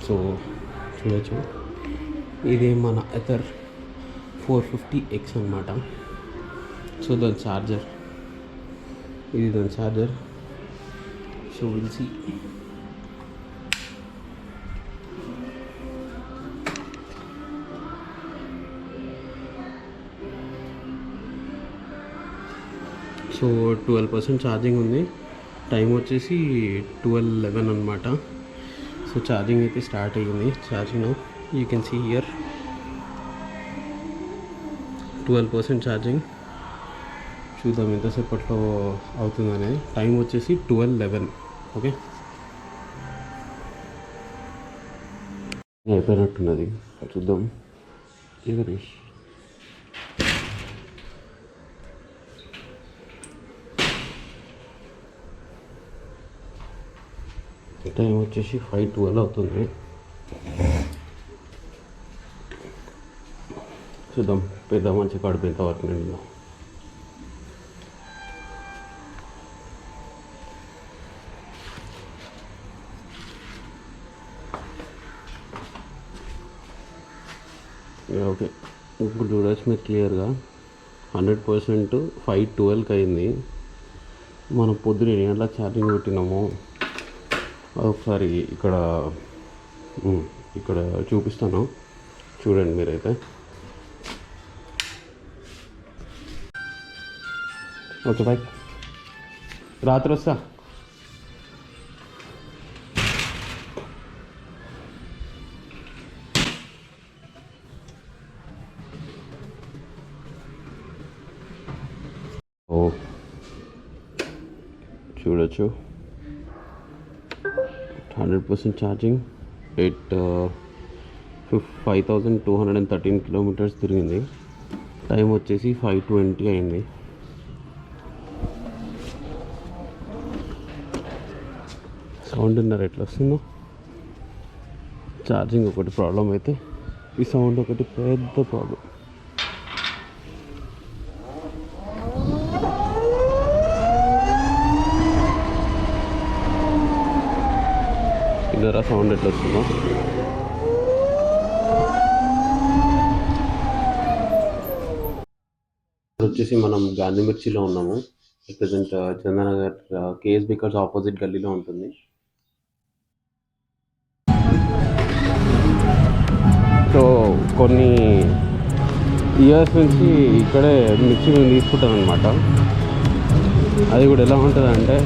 So చూడొచ్చు, ఇది మన ఎథర్ 450X అనమాట. సో దాని ఛార్జర్, ఇది దాని charger. So will see. So 12% charging ఉంది. టైం వచ్చేసి 12:11 అనమాట. సో ఛార్జింగ్ అయితే స్టార్ట్ అయ్యింది. Charging you can see here 12% charging. చూద్దాం ఎంతసేపట్లో అవుతుందనేది. టైం వచ్చేసి 12:11. ఓకే, అయిపోయినట్టున్నది. చూద్దాం. గణేష్ టైం వచ్చేసి 5:12 అవుతుంది. చూద్దాం పెద్ద మంచి కడుపు ఎంత వరకు నిండిందో. ఓకే, ఇప్పుడు చూడవచ్చు మీరు క్లియర్గా 100% 5:12కి అయింది. మనం పొద్దున 7 గంటలకు ఛార్జింగ్ పెట్టినాము. ఒకసారి ఇక్కడ చూపిస్తాను, చూడండి మీరైతే. ఓకే బాయ్, రాత్రి వస్తా. చూడొచ్చు 100% ఛార్జింగ్. 5213 కిలోమీటర్స్ తిరిగింది. టైం వచ్చేసి 5:20 అయింది. సౌండ్ విన్నారు ఎట్లా వస్తుందో. ఛార్జింగ్ ఒకటి ప్రాబ్లం అయితే ఈ సౌండ్ ఒకటి పెద్ద ప్రాబ్లం. ఇద్దరా సౌండ్ ఎట్లా వస్తుందో. వచ్చేసి మనం గాంధీ మిర్చిలో ఉన్నాము. ప్రజెంట్ చందనగర్ కేఎస్ బికర్స్ ఆపోజిట్ గల్లీలో ఉంటుంది. సో కొన్ని ఇయర్స్ నుంచి ఇక్కడే మిర్చి మేము తీసుకుంటాం అనమాట. అది కూడా ఎలా ఉంటుంది అంటే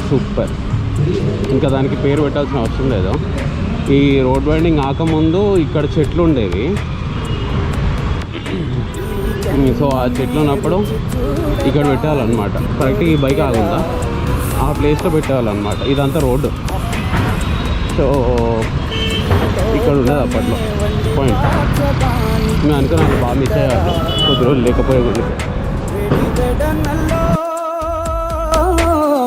సూపర్. ఇంకా దానికి పేరు పెట్టాల్సిన అవసరం లేదు. ఈ రోడ్ వైండింగ్ ఆకముందు ఇక్కడ చెట్లు ఉండేవి. సో ఆ చెట్లు ఉన్నప్పుడు ఇక్కడ పెట్టాలన్నమాట. కరెక్ట్గా ఈ బైక్ ఆగుందా ఆ ప్లేస్లో పెట్టేవాళ్ళన్నమాట. ఇదంతా రోడ్డు. సో ఇక్కడ ఉండేది అప్పట్లో పాయింట్. మేము అనుకున్నాను బాగా మిస్ అయ్యాలి కొద్ది రోజులు లేకపోయే.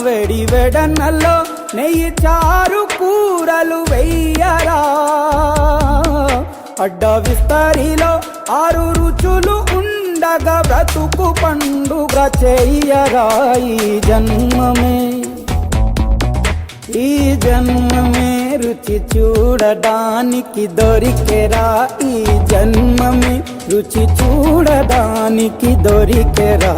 వేడి వేడన్నల్లో నెయ్యి చారు కూరలు వెయ్యరా, అడ్డ విస్తరిలో 6 రుచులు ఉండగా బ్రతుకు పండుగ చెయ్యరా. ఈ జన్మమే రుచి చూడడానికి దొరికెరా. ఈ జన్మమే రుచి చూడడానికి దొరికెరా.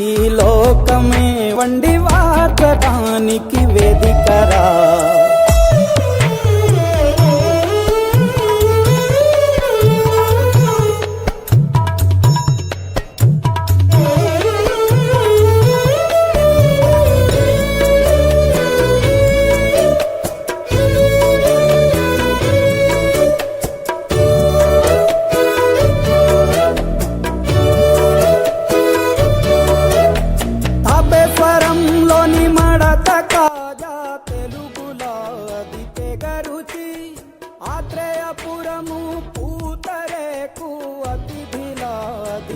ఈ లోకమే వండి వార్చడానికి వేదికరా.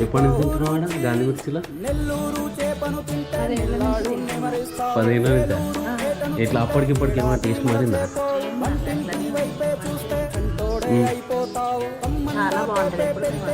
ఎప్పటి నుంచి తింటున్నావాడ గాంధీ మిర్చిలో? 15 నుంచి. ఇట్లా అప్పటికిప్పటికి ఏమైనా టేస్ట్ మారిందా? చాలా బాగుంటుంది.